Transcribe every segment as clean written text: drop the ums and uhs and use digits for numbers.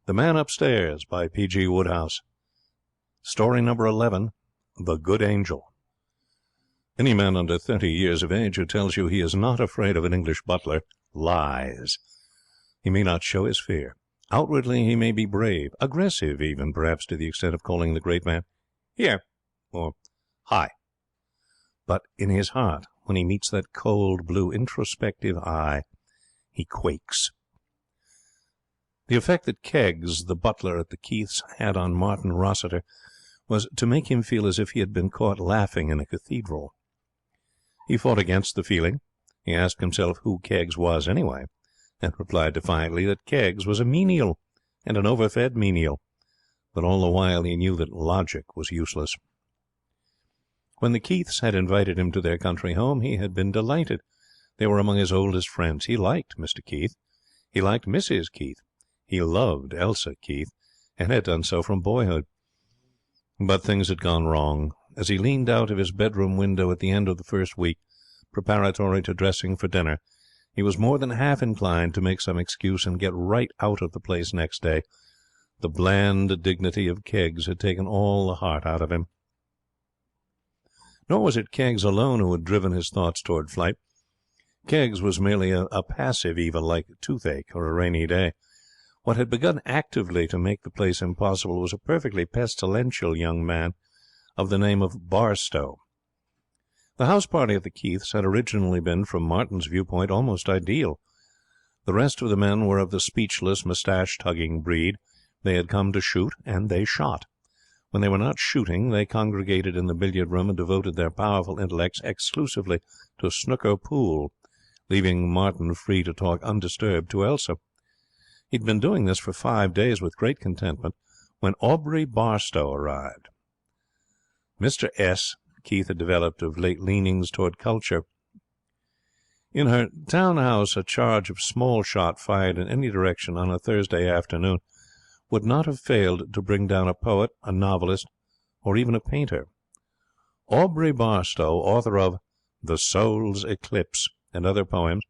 The Man Upstairs by P.G. Wodehouse. Story number 11, The Good Angel. Any man under 30 years of age who tells you he is not afraid of an English butler lies. He may not show his fear. Outwardly he may be brave, aggressive even, perhaps to the extent of calling the great man "Here" or "Hi." But in his heart, when he meets that cold, blue, introspective eye, he quakes. The effect that Keggs, the butler at the Keiths, had on Martin Rossiter was to make him feel as if he had been caught laughing in a cathedral. He fought against the feeling. He asked himself who Keggs was anyway, and replied defiantly that Keggs was a menial, and an overfed menial. But all the while he knew that logic was useless. When the Keiths had invited him to their country home, he had been delighted. They were among his oldest friends. He liked Mr. Keith. He liked Mrs. Keith. He loved Elsa Keith, and had done so from boyhood. But things had gone wrong. As he leaned out of his bedroom window at the end of the first week, preparatory to dressing for dinner, he was more than half inclined to make some excuse and get right out of the place next day. The bland dignity of Keggs had taken all the heart out of him. Nor was it Keggs alone who had driven his thoughts toward flight. Keggs was merely a passive evil, like toothache or a rainy day. What had begun actively to make the place impossible was a perfectly pestilential young man of the name of Barstow. The house party at the Keiths had originally been, from Martin's viewpoint, almost ideal. The rest of the men were of the speechless, moustache-tugging breed. They had come to shoot, and they shot. When they were not shooting, they congregated in the billiard-room and devoted their powerful intellects exclusively to snooker pool, leaving Martin free to talk undisturbed to Elsa. He'd been doing this for 5 days with great contentment when Aubrey Barstow arrived. Mr. S. Keith had developed of late leanings toward culture. In her town house, a charge of small shot fired in any direction on a Thursday afternoon would not have failed to bring down a poet, a novelist, or even a painter. Aubrey Barstow, author of The Soul's Eclipse and other poems,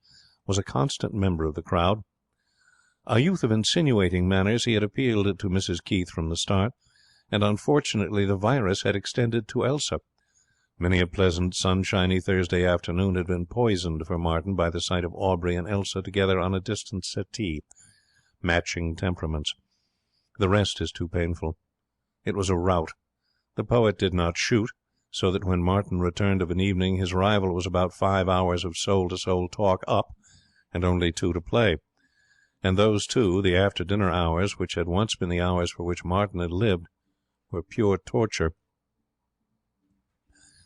was a constant member of the crowd. A youth of insinuating manners, he had appealed to Mrs. Keith from the start, and unfortunately the virus had extended to Elsa. Many a pleasant, sunshiny Thursday afternoon had been poisoned for Martin by the sight of Aubrey and Elsa together on a distant settee, matching temperaments. The rest is too painful. It was a rout. The poet did not shoot, so that when Martin returned of an evening his rival was about 5 hours of soul-to-soul talk up, and only 2 to play. And those 2, the after-dinner hours, which had once been the hours for which Martin had lived, were pure torture.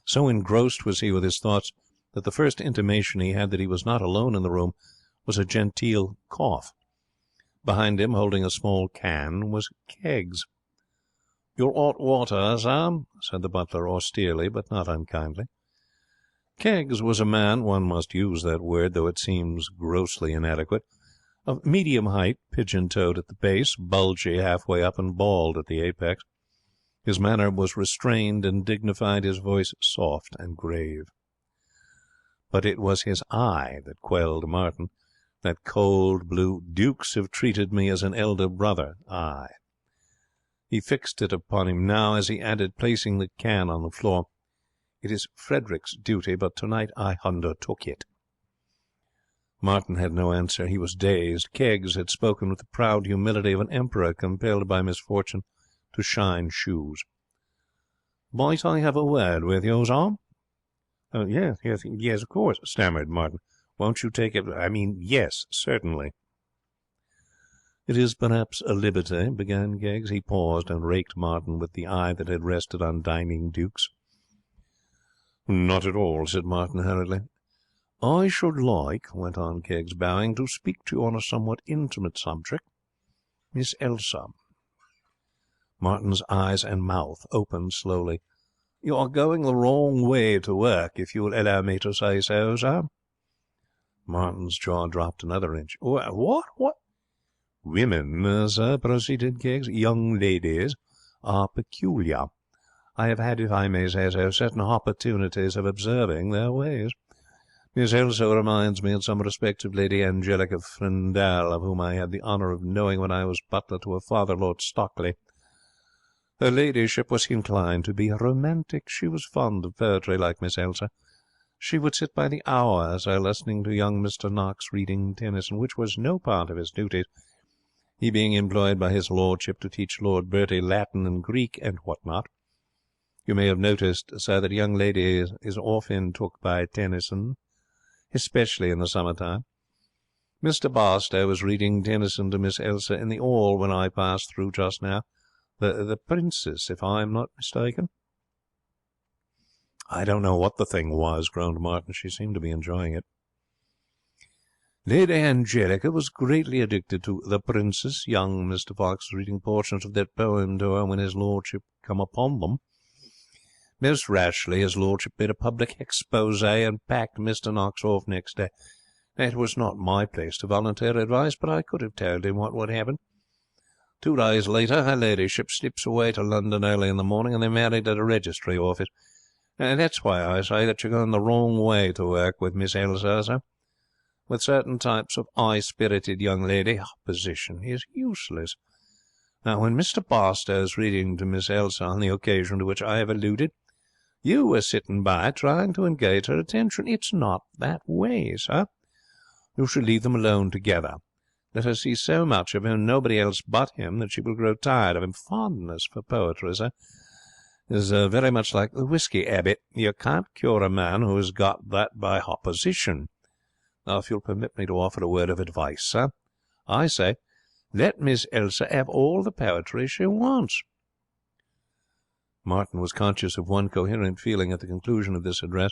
So engrossed was he with his thoughts that the first intimation he had that he was not alone in the room was a genteel cough. Behind him, holding a small can, was Keggs. "Your 'ot water, sir?" said the butler austerely, but not unkindly. Keggs was a man, one must use that word, though it seems grossly inadequate, of medium height, pigeon-toed at the base, bulgy halfway up, and bald at the apex. His manner was restrained and dignified, his voice soft and grave. But it was his eye that quelled Martin, that cold blue, dukes have treated me as an elder brother eye. He fixed it upon him now as he added, placing the can on the floor, "It is Frederick's duty, but tonight I undertook it." Martin had no answer. He was dazed. Keggs had spoken with the proud humility of an emperor compelled by misfortune to shine shoes. "Might I have a word with you, sir?" Yes, of course," stammered Martin. "Won't you take it? Yes, certainly." "It is perhaps a liberty," began Keggs. He paused and raked Martin with the eye that had rested on dining dukes. "Not at all," said Martin hurriedly. "I should like," went on Keggs, bowing, "to speak to you on a somewhat intimate subject. Miss Elsa." Martin's eyes and mouth opened slowly. "You are going the wrong way to work, if you will allow me to say so, sir." Martin's jaw dropped another inch. "What? "Women, sir," proceeded Keggs, "young ladies, are peculiar. I have had, if I may say so, certain opportunities of observing their ways. Miss Elsa reminds me in some respects of Lady Angelica Frindall, of whom I had the honour of knowing when I was butler to her father, Lord Stockley. Her ladyship was inclined to be romantic. She was fond of poetry, like Miss Elsa. She would sit by the hour, sir, listening to young Mr. Knox reading Tennyson, which was no part of his duties, he being employed by his lordship to teach Lord Bertie Latin and Greek and what not. You may have noticed, sir, that a young lady is often took by Tennyson, especially in the summer-time. Mr. Barstow was reading Tennyson to Miss Elsa in the hall when I passed through just now. The Princess, if I am not mistaken. I don't know what the thing was, groaned Martin. She seemed to be enjoying it. Lady Angelica was greatly addicted to The Princess. Young Mr. Fox was reading portions of that poem to her when his lordship come upon them. Most rashly, his lordship made a public expose and packed Mr. Knox off next day. It was not my place to volunteer advice, but I could have told him what would happen. 2 days later, her ladyship slips away to London early in the morning, and they're married at a registry office. And that's why I say that you're going the wrong way to work with Miss Elsa, sir. With certain types of high-spirited young lady, opposition is useless. Now, when Mr. Barstow's reading to Miss Elsa on the occasion to which I have alluded, you were sitting by trying to engage her attention. It's not that way, sir. You should leave them alone together. Let her see so much of him and nobody else but him that she will grow tired of him. Fondness for poetry, sir, is very much like the whisky habit. You can't cure a man who has got that by opposition. Now, if you'll permit me to offer a word of advice, sir, I say, let Miss Elsa have all the poetry she wants. Martin was conscious of one coherent feeling at the conclusion of this address,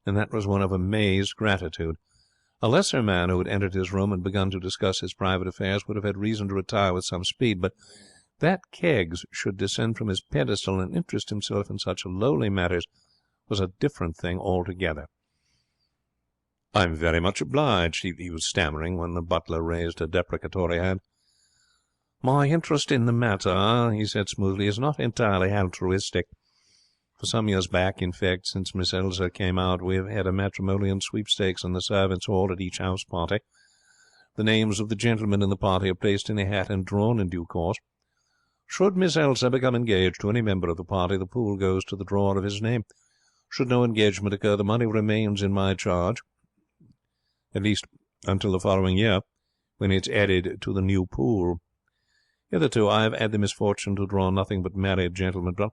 and that was one of amazed gratitude. A lesser man who had entered his room and begun to discuss his private affairs would have had reason to retire with some speed, but that Keggs should descend from his pedestal and interest himself in such lowly matters was a different thing altogether. "I'm very much obliged," he was stammering when the butler raised a deprecatory hand. "My interest in the matter," he said smoothly, "is not entirely altruistic. For some years back, in fact, since Miss Elsa came out, we have had a matrimonial sweepstakes in the servants' hall at each house party. The names of the gentlemen in the party are placed in a hat and drawn in due course. Should Miss Elsa become engaged to any member of the party, the pool goes to the drawer of his name. Should no engagement occur, the money remains in my charge, at least until the following year, when it's added to the new pool. Hitherto I have had the misfortune to draw nothing but married gentlemen, but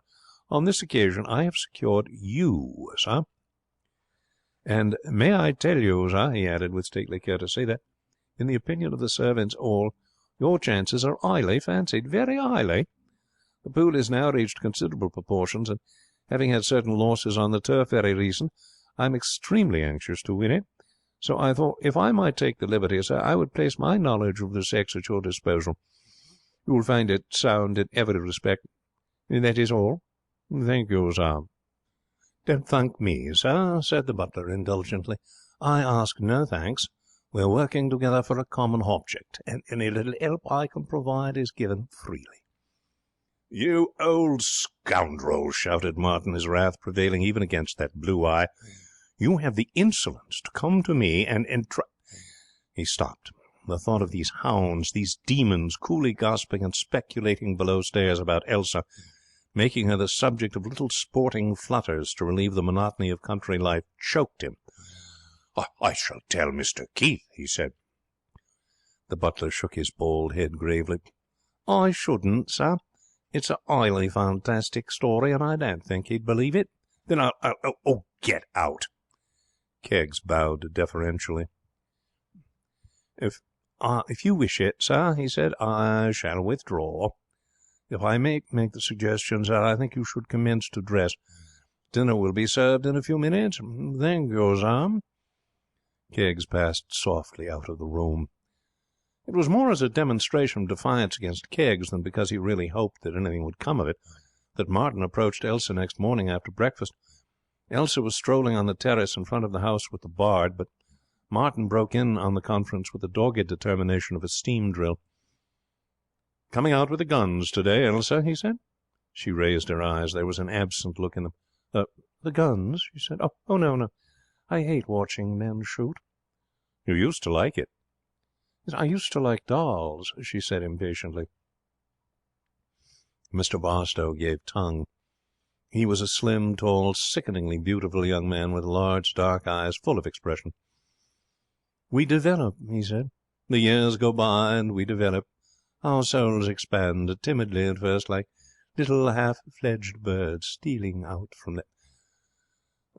on this occasion I have secured you, sir. And may I tell you, sir," he added with stately courtesy, "that, in the opinion of the servants all, your chances are highly fancied, very highly. The pool has now reached considerable proportions, and having had certain losses on the turf very recent, I am extremely anxious to win it. So I thought, if I might take the liberty, sir, I would place my knowledge of the sex at your disposal. You will find it sound in every respect. That is all. Thank you, sir." "Don't thank me, sir," said the butler indulgently. "I ask no thanks. We're working together for a common object, and any little help I can provide is given freely." "You old scoundrel!" shouted Martin, his wrath prevailing even against that blue eye. "You have the insolence to come to me and try—" He stopped. The thought of these hounds, these demons, coolly gossiping and speculating below stairs about Elsa, making her the subject of little sporting flutters to relieve the monotony of country life, choked him. "I shall tell Mr. Keith," he said. The butler shook his bald head gravely. "I shouldn't, sir. It's a highly fantastic story, and I don't think he'd believe it." "Then I'll get out." Keggs bowed deferentially. If you wish it, sir," he said, "I shall withdraw. If I may make the suggestion, sir, I think you should commence to dress. Dinner will be served in a few minutes. Thank you, sir." Keggs passed softly out of the room. It was more as a demonstration of defiance against Keggs than because he really hoped that anything would come of it that Martin approached Elsa next morning after breakfast. Elsa was strolling on the terrace in front of the house with the bard, but Martin broke in on the conference with the dogged determination of a steam drill. "Coming out with the guns today, Elsa?" he said. She raised her eyes. There was an absent look in them. The guns?" she said. Oh, no. I hate watching men shoot." "You used to like it." "I used to like dolls," she said impatiently. Mr. Barstow gave tongue. He was a slim, tall, sickeningly beautiful young man with large, dark eyes full of expression. "We develop," he said. "The years go by and we develop. Our souls expand, timidly at first, like little half-fledged birds stealing out from the—"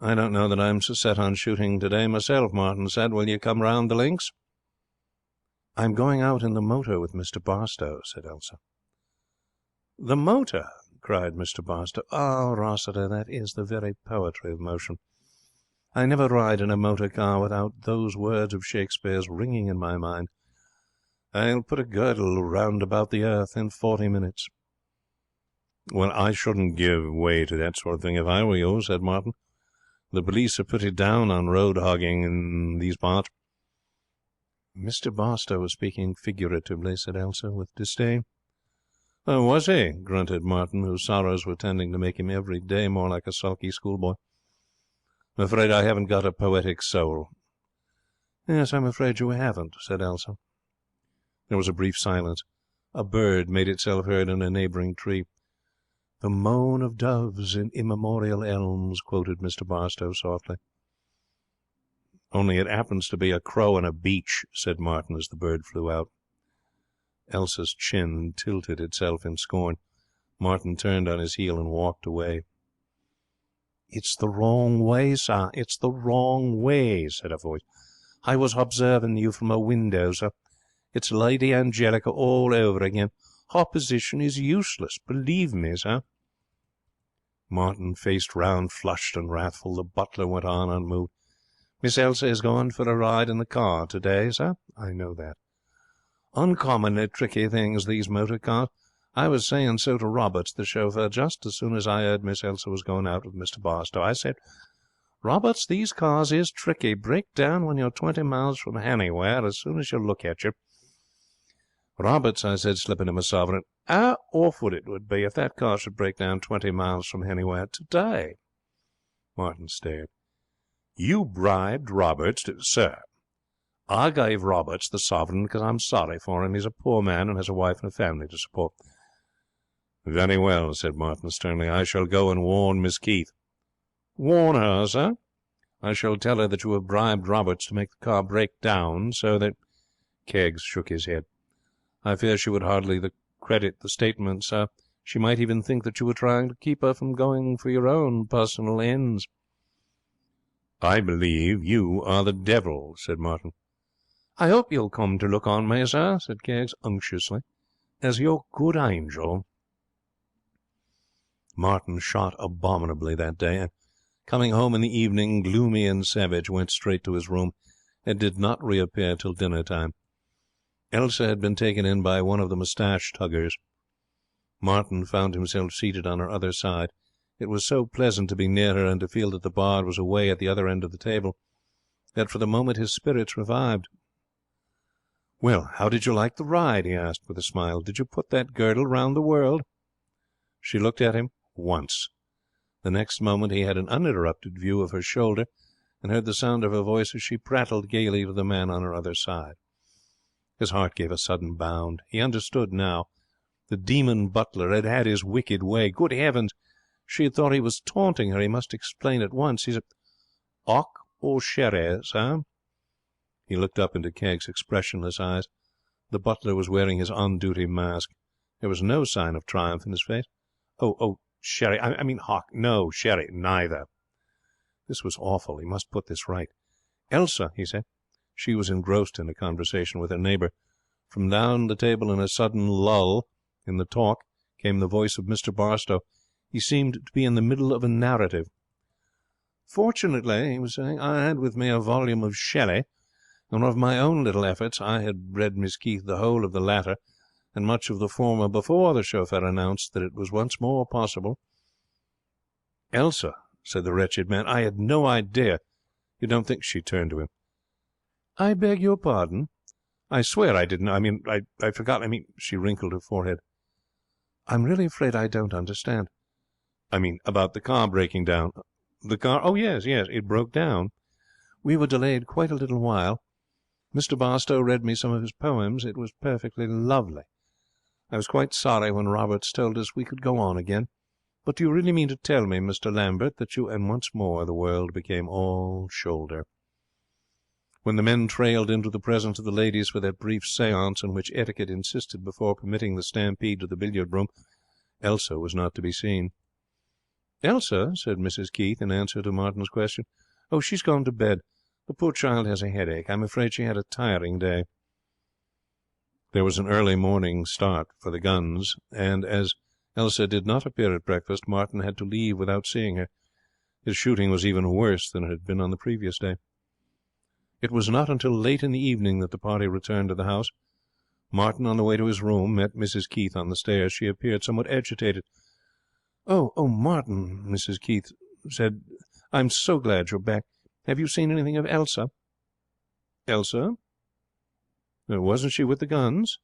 "I don't know that I'm so set on shooting today myself," Martin said. "Will you come round the links?" "I'm going out in the motor with Mr. Barstow," said Elsa. "The motor?" cried Mr. Barstow. "Ah, Rossiter, that is the very poetry of motion. I never ride in a motor car without those words of Shakespeare's ringing in my mind. I'll put a girdle round about the earth in 40 minutes. "Well, I shouldn't give way to that sort of thing if I were you," said Martin. "The police are pretty down on road hogging in these parts." "Mr. Barstow was speaking figuratively," said Elsa, with disdain. "Oh, was he?" grunted Martin, whose sorrows were tending to make him every day more like a sulky schoolboy. "I'm afraid I haven't got a poetic soul." "Yes, I'm afraid you haven't," said Elsa. There was a brief silence. A bird made itself heard in a neighbouring tree. "The moan of doves in immemorial elms," quoted Mr. Barstow softly. "Only it happens to be a crow on a beech," said Martin as the bird flew out. Elsa's chin tilted itself in scorn. Martin turned on his heel and walked away. "It's the wrong way, sir. It's the wrong way," said a voice. "I was observing you from a window, sir. It's Lady Angelica all over again. Her position is useless, believe me, sir." Martin faced round, flushed and wrathful. The butler went on, unmoved. "Miss Elsa is going for a ride in the car today, sir." "I know that." "Uncommonly tricky things, these motor cars. I was saying so to Roberts, the chauffeur, just as soon as I heard Miss Elsa was going out with Mr. Barstow. I said, 'Roberts, these cars is tricky. Break down when you're 20 miles from anywhere as soon as you look at you.' Roberts," I said, slipping him a sovereign, "how awful it would be if that car should break down 20 miles from anywhere today." Martin stared. "You bribed Roberts to—" "Sir, I gave Roberts the sovereign because I'm sorry for him. He's a poor man and has a wife and a family to support." "Very well," said Martin sternly. "I shall go and warn Miss Keith." "Warn her, sir?" "I shall tell her that you have bribed Roberts to make the car break down so that—" Keggs shook his head. "I fear she would hardly credit the statement, sir. She might even think that you were trying to keep her from going for your own personal ends." "I believe you are the devil," said Martin. "I hope you'll come to look on me, sir," said Keggs unctuously, "as your good angel." Martin shot abominably that day, and, coming home in the evening, gloomy and savage, went straight to his room, and did not reappear till dinner time. Elsa had been taken in by one of the moustache tuggers. Martin found himself seated on her other side. It was so pleasant to be near her and to feel that the bard was away at the other end of the table that for the moment his spirits revived. "Well, how did you like the ride?" he asked with a smile. "Did you put that girdle round the world?" She looked at him once. The next moment he had an uninterrupted view of her shoulder and heard the sound of her voice as she prattled gaily to the man on her other side. His heart gave a sudden bound. He understood now. The demon butler had had his wicked way. Good heavens! She had thought he was taunting her. He must explain at once. He said, "Hock or sherry, sir?" He looked up into Keggs' expressionless eyes. The butler was wearing his on-duty mask. There was no sign of triumph in his face. Oh, sherry. I mean hock. No, sherry. Neither." This was awful. He must put this right. "Elsa," he said. She was engrossed in a conversation with her neighbour. From down the table, in a sudden lull in the talk, came the voice of Mr. Barstow. He seemed to be in the middle of a narrative. "Fortunately," he was saying, "I had with me a volume of Shelley, and of my own little efforts I had read Miss Keith the whole of the latter and much of the former before the chauffeur announced that it was once more possible." "Elsa," said the wretched man, "I had no idea. You don't think—" She turned to him. "I beg your pardon?" "I swear I didn't. I forgot. She wrinkled her forehead. "I'm really afraid I don't understand." "About the car breaking down." "The car? Oh, yes. It broke down. We were delayed quite a little while. Mr. Barstow read me some of his poems. It was perfectly lovely. I was quite sorry when Roberts told us we could go on again. But do you really mean to tell me, Mr. Lambert, that you—" And once more the world became all shoulder. When the men trailed into the presence of the ladies for that brief séance in which etiquette insisted before permitting the stampede to the billiard room, Elsa was not to be seen. "Elsa?" said Mrs. Keith, in answer to Martin's question. "Oh, she's gone to bed. The poor child has a headache. I'm afraid she had a tiring day." There was an early morning start for the guns, and as Elsa did not appear at breakfast, Martin had to leave without seeing her. His shooting was even worse than it had been on the previous day. It was not until late in the evening that the party returned to the house. Martin, on the way to his room, met Mrs. Keith on the stairs. She appeared somewhat agitated. Oh, Martin," Mrs. Keith said, "I'm so glad you're back. Have you seen anything of Elsa?" "Elsa? Wasn't she with the guns?"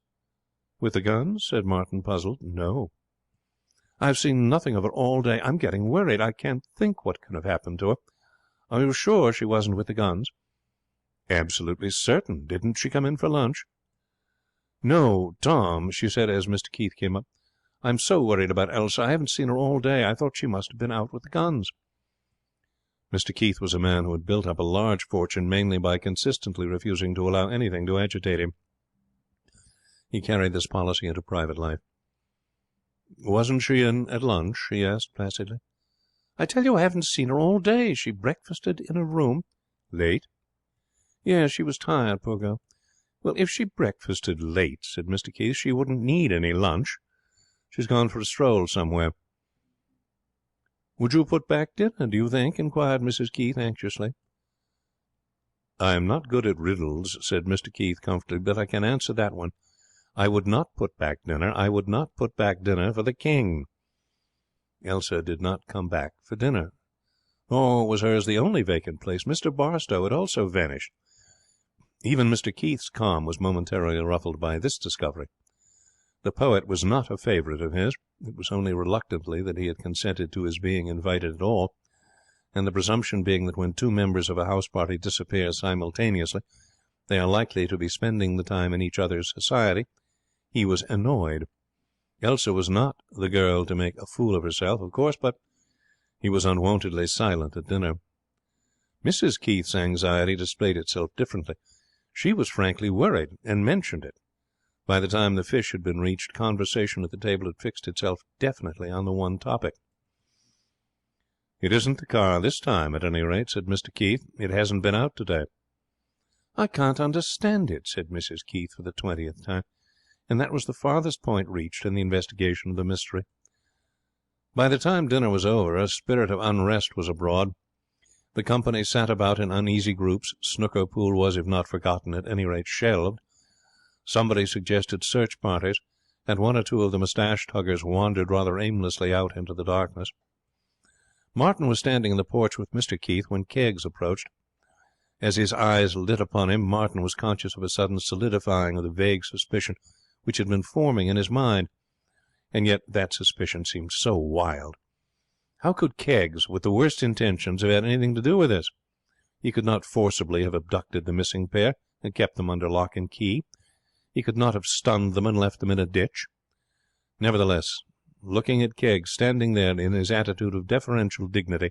"With the guns?" said Martin, puzzled. "No." "I've seen nothing of her all day. I'm getting worried. I can't think what can have happened to her. Are you sure she wasn't with the guns?" "Absolutely certain. Didn't she come in for lunch?" "No, Tom," she said as Mr. Keith came up. "I'm so worried about Elsa. I haven't seen her all day. I thought she must have been out with the guns." Mr. Keith was a man who had built up a large fortune mainly by consistently refusing to allow anything to agitate him. He carried this policy into private life. "Wasn't she in at lunch?" he asked placidly. "I tell you I haven't seen her all day. She breakfasted in her room." "Late?" "Yes, she was tired, poor girl." "Well, if she breakfasted late," said Mr. Keith, "she wouldn't need any lunch. She's gone for a stroll somewhere." "Would you put back dinner, do you think?" inquired Mrs. Keith anxiously. "I am not good at riddles," said Mr. Keith comfortably, "but I can answer that one. I would not put back dinner. I would not put back dinner for the king." Elsa did not come back for dinner. Nor was hers the only vacant place. Mr. Barstow had also vanished. Even Mr. Keith's calm was momentarily ruffled by this discovery. The poet was not a favourite of his. It was only reluctantly that he had consented to his being invited at all, and the presumption being that when two members of a house party disappear simultaneously, they are likely to be spending the time in each other's society, he was annoyed. Elsa was not the girl to make a fool of herself, of course, but he was unwontedly silent at dinner. Mrs. Keith's anxiety displayed itself differently. She was frankly worried, and mentioned it. By the time the fish had been reached, conversation at the table had fixed itself definitely on the one topic. "It isn't the car this time, at any rate," said Mr. Keith. "It hasn't been out today." "I can't understand it," said Mrs. Keith for the 20th time. And that was the farthest point reached in the investigation of the mystery. By the time dinner was over, a spirit of unrest was abroad. The company sat about in uneasy groups. Snooker pool was, if not forgotten, at any rate shelved. Somebody suggested search parties, and one or two of the moustache-tuggers wandered rather aimlessly out into the darkness. Martin was standing in the porch with Mr. Keith when Keggs approached. As his eyes lit upon him, Martin was conscious of a sudden solidifying of the vague suspicion which had been forming in his mind. And yet that suspicion seemed so wild. How could Keggs, with the worst intentions, have had anything to do with this? He could not forcibly have abducted the missing pair and kept them under lock and key. He could not have stunned them and left them in a ditch. Nevertheless, looking at Keggs standing there in his attitude of deferential dignity,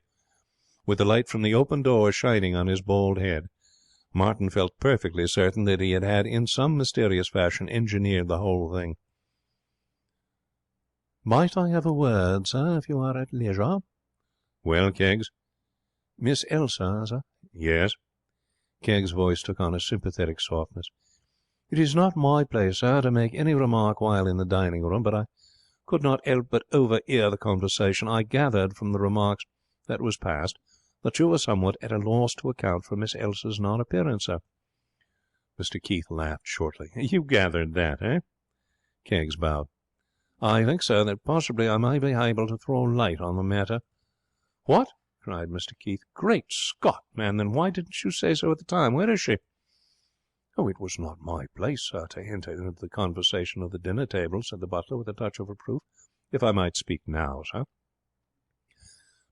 with the light from the open door shining on his bald head, Martin felt perfectly certain that he had in some mysterious fashion engineered the whole thing. "Might I have a word, sir, if you are at leisure?" "Well, Keggs?" "Miss Elsa, sir?" "Yes." Keggs' voice took on a sympathetic softness. "It is not my place, sir, to make any remark while in the dining room, but I could not help but overhear the conversation. I gathered from the remarks that was passed that you were somewhat at a loss to account for Miss Elsa's non-appearance, sir." Mr. Keith laughed shortly. "You gathered that, eh?" Keggs bowed. "I think, sir, that possibly I may be able to throw light on the matter." "What?" cried Mr. Keith. "Great Scott, man! Then why didn't you say so at the time? Where is she?" "Oh, it was not my place, sir, to enter into the conversation of the dinner table," said the butler, with a touch of reproof. "If I might speak now, sir."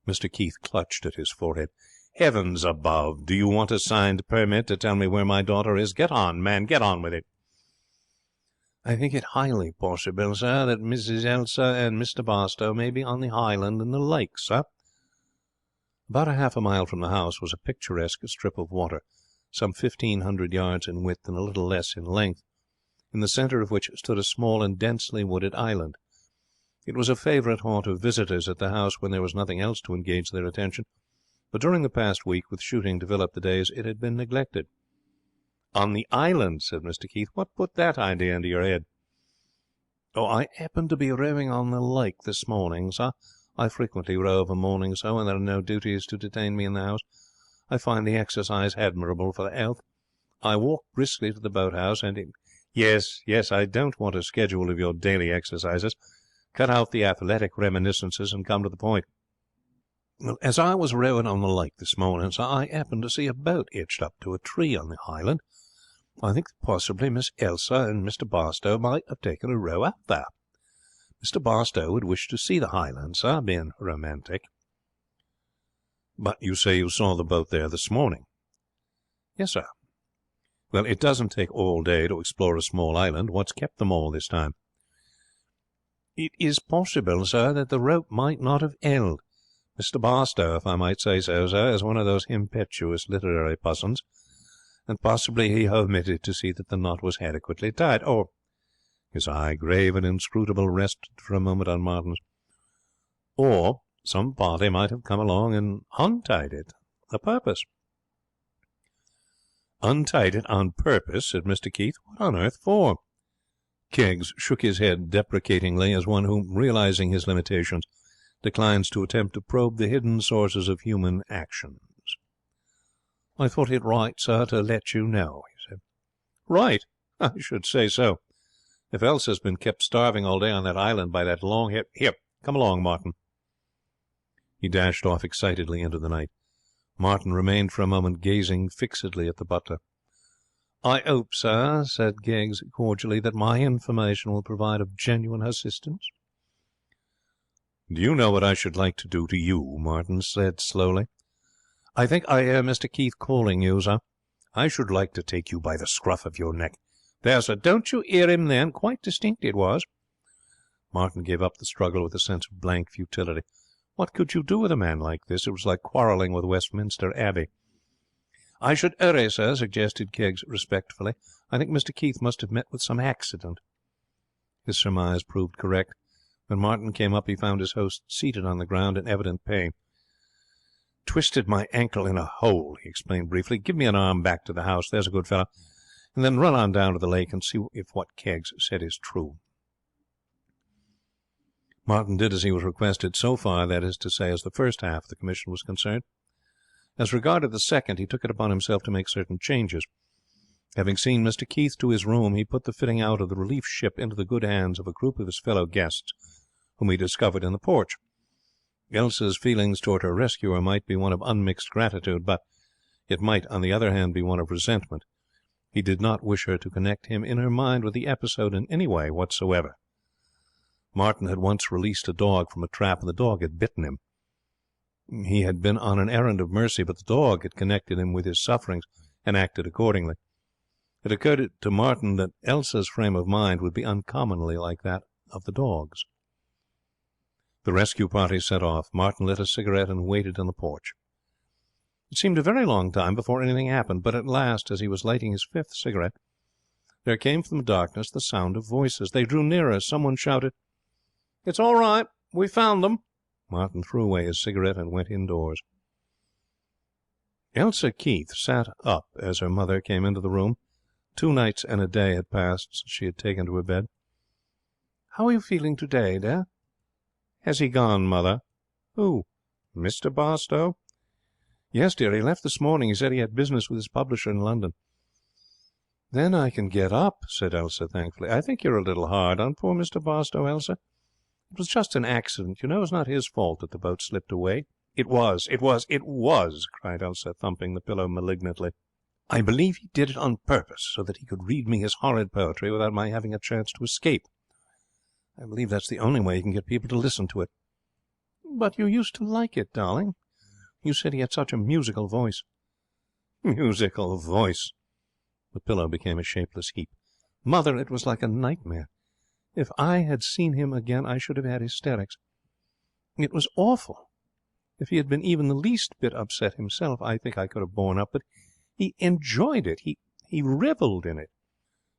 Mr. Keith clutched at his forehead. Heavens above, do you want a signed permit to tell me where my daughter is? Get on, man, get on with it. I think it highly possible, sir, that Mrs. Elsa and Mr. Barstow may be on the Highland in the lake, sir. About half a mile from the house was a picturesque strip of water, some 1,500 yards in width and a little less in length, in the centre of which stood a small and densely wooded island. It was a favourite haunt of visitors at the house when there was nothing else to engage their attention, but during the past week, with shooting to fill up the days, it had been neglected. On the island, said Mr. Keith. What put that idea into your head? Oh, I happened to be rowing on the lake this morning, sir. I frequently row of a morning so, when there are no duties to detain me in the house. I find the exercise admirable for the health. I walked briskly to the boathouse, and Yes, I don't want a schedule of your daily exercises. Cut out the athletic reminiscences and come to the point. Well, as I was rowing on the lake this morning, sir, I happened to see a boat hitched up to a tree on the island. I think that possibly Miss Elsa and Mr. Barstow might have taken a row out there. Mr. Barstow would wish to see the Highland, sir, being romantic. But you say you saw the boat there this morning? Yes, sir. Well, it doesn't take all day to explore a small island. What's kept them all this time? It is possible, sir, that the rope might not have held. Mr. Barstow, if I might say so, sir, is one of those impetuous literary pussons, and possibly he omitted to see that the knot was adequately tied. Or, his eye, grave and inscrutable, rested for a moment on Martin's. Or some party might have come along and untied it a purpose. Untied it on purpose, said Mr. Keith. What on earth for? Keggs shook his head deprecatingly, as one who, realizing his limitations, declines to attempt to probe the hidden sources of human actions. I thought it right, sir, to let you know, he said. Right? I should say so. If Elsa's been kept starving all day on that island by that long hair... Here, come along, Martin. He dashed off excitedly into the night. Martin remained for a moment gazing fixedly at the butler. I hope, sir, said Keggs cordially, that my information will provide of genuine assistance. Do you know what I should like to do to you? Martin said slowly. I think I hear Mr. Keith calling you, sir. I should like to take you by the scruff of your neck. There, sir, don't you hear him then? Quite distinct it was. Martin gave up the struggle with a sense of blank futility. What could you do with a man like this? It was like quarrelling with Westminster Abbey. I should hurry, sir, suggested Keggs respectfully. I think Mr. Keith must have met with some accident. His surmise proved correct. When Martin came up, he found his host seated on the ground in evident pain. Twisted my ankle in a hole, he explained briefly. Give me an arm back to the house, there's a good fellow, and then run on down to the lake and see if what Keggs said is true. Martin did as he was requested, so far, that is to say, as the first half of the commission was concerned. As regarded the second, he took it upon himself to make certain changes. Having seen Mr. Keith to his room, he put the fitting out of the relief ship into the good hands of a group of his fellow guests, whom he discovered in the porch. Elsa's feelings toward her rescuer might be one of unmixed gratitude, but it might, on the other hand, be one of resentment. He did not wish her to connect him in her mind with the episode in any way whatsoever. Martin had once released a dog from a trap, and the dog had bitten him. He had been on an errand of mercy, but the dog had connected him with his sufferings and acted accordingly. It occurred to Martin that Elsa's frame of mind would be uncommonly like that of the dog's. The rescue party set off. Martin lit a cigarette and waited in the porch. It seemed a very long time before anything happened, but at last, as he was lighting his fifth cigarette, there came from the darkness the sound of voices. They drew nearer. Someone shouted, "It's all right. We found them." Martin threw away his cigarette and went indoors. Elsa Keith sat up as her mother came into the room. 2 nights and a day had passed since she had taken to her bed. "How are you feeling today, dear?" "Has he gone, mother?" "Who? Mr. Barstow?" "Yes, dear. He left this morning. He said he had business with his publisher in London." "Then I can get up," said Elsa thankfully. "I think you're a little hard on poor Mr. Barstow, Elsa. It was just an accident. You know it's not his fault that the boat slipped away." It was, cried Elsa, thumping the pillow malignantly. "I believe he did it on purpose, so that he could read me his horrid poetry without my having a chance to escape. I believe that's the only way he can get people to listen to it." "But you used to like it, darling." You said he had such a musical voice. Musical voice! The pillow became a shapeless heap. Mother, it was like a nightmare. If I had seen him again, I should have had hysterics. It was awful. If he had been even the least bit upset himself, I think I could have borne up. But he enjoyed it. He revelled in it.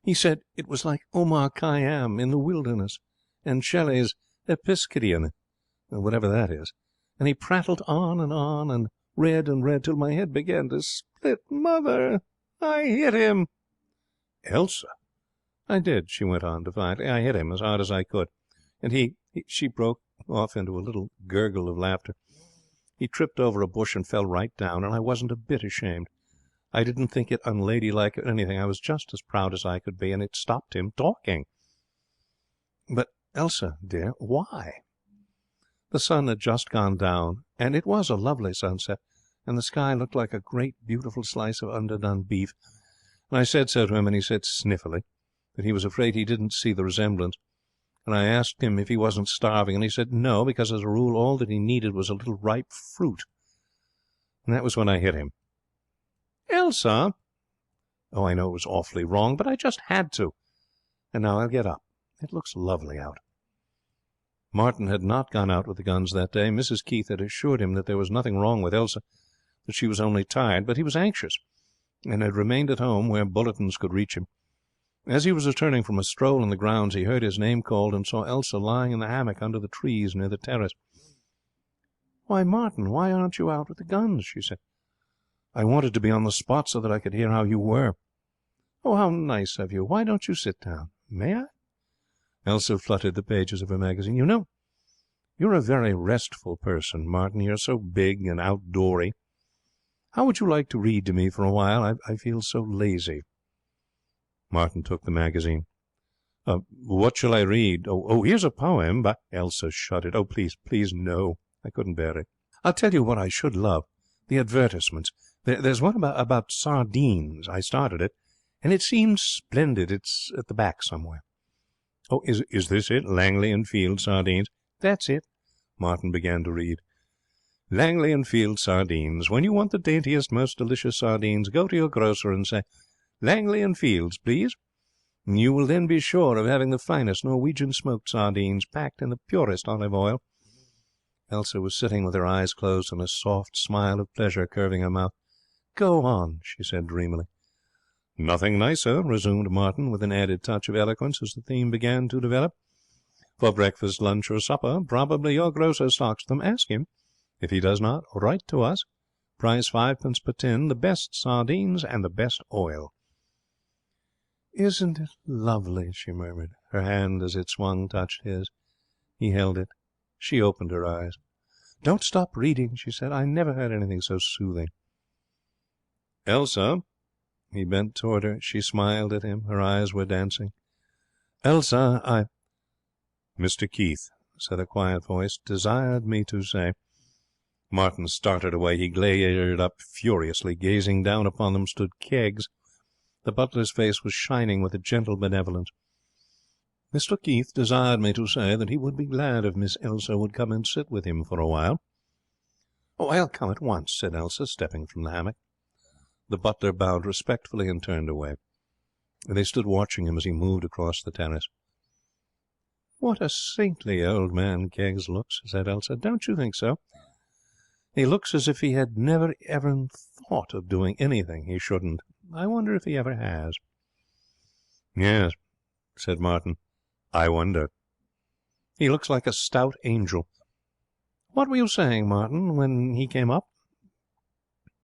He said it was like Omar Khayyam in the wilderness, and Shelley's Epicydian, whatever that is. And he prattled on, and read till my head began to split. Mother, I hit him. Elsa? I did, she went on defiantly. I hit him as hard as I could. And she broke off into a little gurgle of laughter. He tripped over a bush and fell right down, and I wasn't a bit ashamed. I didn't think it unladylike or anything. I was just as proud as I could be, and it stopped him talking. But, Elsa, dear, why? The sun had just gone down, and it was a lovely sunset, and the sky looked like a great, beautiful slice of underdone beef. And I said so to him, and he said sniffily that he was afraid he didn't see the resemblance. And I asked him if he wasn't starving, and he said no, because as a rule all that he needed was a little ripe fruit. And that was when I hit him. Elsa! Oh, I know it was awfully wrong, but I just had to. And now I'll get up. It looks lovely out. Martin had not gone out with the guns that day. Mrs. Keith had assured him that there was nothing wrong with Elsa, that she was only tired, but he was anxious, and had remained at home where bulletins could reach him. As he was returning from a stroll in the grounds, he heard his name called and saw Elsa lying in the hammock under the trees near the terrace. "Why, Martin, why aren't you out with the guns?" she said. "I wanted to be on the spot so that I could hear how you were." "Oh, how nice of you. Why don't you sit down? May I?" Elsa fluttered the pages of her magazine. "You know, you're a very restful person, Martin. You're so big and outdoory. How would you like to read to me for a while? I feel so lazy." Martin took the magazine. "What shall I read? Oh, here's a poem by..." Elsa shuddered. "Oh, please, no. I couldn't bear it. I'll tell you what I should love. The advertisements. There's one about sardines. I started it, and it seems splendid. It's at the back somewhere." "Oh, is this it? Langley and Field sardines?" "That's it." Martin began to read. "Langley and Field sardines. When you want the daintiest, most delicious sardines, go to your grocer and say, 'Langley and Fields, please.' You will then be sure of having the finest Norwegian smoked sardines, packed in the purest olive oil." Elsa was sitting with her eyes closed and a soft smile of pleasure curving her mouth. "Go on," she said dreamily. "Nothing nicer," resumed Martin, with an added touch of eloquence as the theme began to develop. "For breakfast, lunch, or supper, probably your grocer stocks them. Ask him. If he does not, write to us. Price 5 pence per tin. The best sardines and the best oil." "Isn't it lovely?" she murmured. Her hand, as it swung, touched his. He held it. She opened her eyes. "Don't stop reading," she said. "I never heard anything so soothing." "Elsa." He bent toward her. She smiled at him. Her eyes were dancing. "Elsa, I..." "Mr. Keith," said a quiet voice, "desired me to say..." Martin started away. He glared up furiously. Gazing down upon them stood Keggs. The butler's face was shining with a gentle benevolence. "Mr. Keith desired me to say that he would be glad if Miss Elsa would come and sit with him for a while." "Oh, I'll come at once," said Elsa, stepping from the hammock. The butler bowed respectfully and turned away. They stood watching him as he moved across the terrace. "What a saintly old man Keggs looks," said Elsa. "Don't you think so? He looks as if he had never even thought of doing anything he shouldn't. I wonder if he ever has." "Yes," said Martin. "I wonder." "He looks like a stout angel. What were you saying, Martin, when he came up?"